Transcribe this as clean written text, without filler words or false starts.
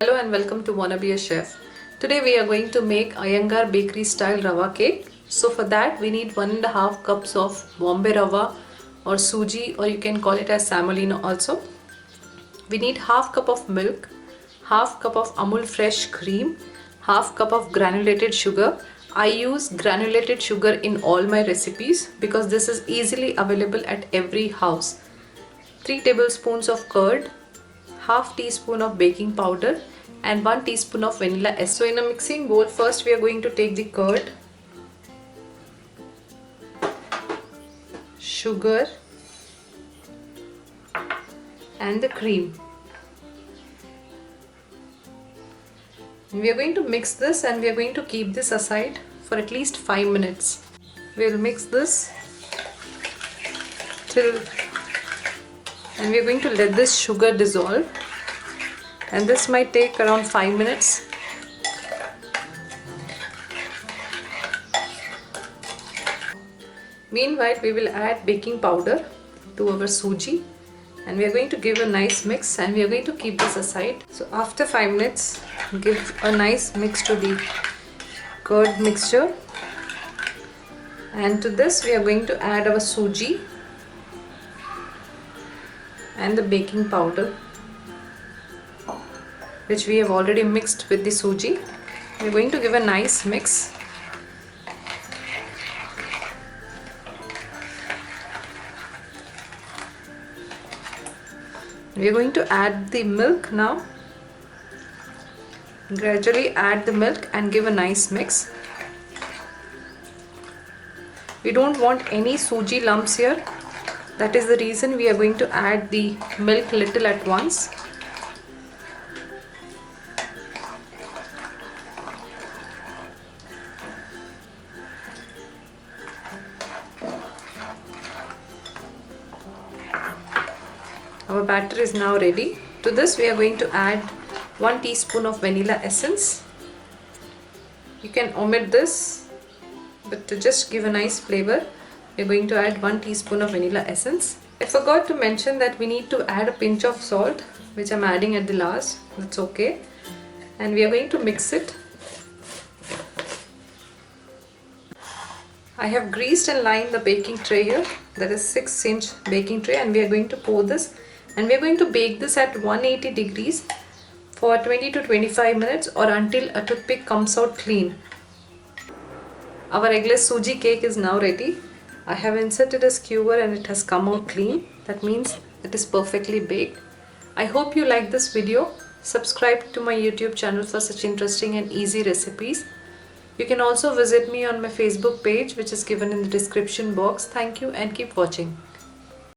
Hello and welcome to Wanna Be a Chef. Today we are going to make Iyengar bakery style rava cake. So for that we need 1.5 cups of Bombay rava or suji, or you can call it as Semolina also. We need half cup of milk, half cup of Amul fresh cream, half cup of granulated sugar. I use granulated sugar in all my recipes because this is easily available at every house. 3 tablespoons of curd, half teaspoon of baking powder and 1 teaspoon of vanilla essence. So in a mixing bowl, first we are going to take the curd, sugar and the cream. We are going to mix this and we are going to keep this aside for at least 5 minutes. We will mix this and we are going to let this sugar dissolve, and this might take around 5 minutes. Meanwhile, we will add baking powder to our suji and we are going to give a nice mix and we are going to keep this aside. So after 5 minutes, give a nice mix to the curd mixture, and to this we are going to add our suji and the baking powder, which we have already mixed with the suji. We are going to give a nice mix. We are going to add the milk now. Gradually add the milk and give a nice mix. We don't want any suji lumps here. That is the reason we are going to add the milk little at once. Our batter is now ready. To this we are going to add 1 teaspoon of vanilla essence. You can omit this, but to just give a nice flavor, we are going to add 1 teaspoon of vanilla essence. I forgot to mention that we need to add a pinch of salt, which I am adding at the last. That's okay. And we are going to mix it. I have greased and lined the baking tray here. That is 6-inch baking tray, and we are going to pour this. And we are going to bake this at 180 degrees for 20 to 25 minutes or until a toothpick comes out clean. Our eggless suji cake is now ready. I have inserted a skewer and it has come out clean. That means it is perfectly baked. I hope you like this video. Subscribe to my YouTube channel for such interesting and easy recipes. You can also visit me on my Facebook page, which is given in the description box. Thank you and keep watching.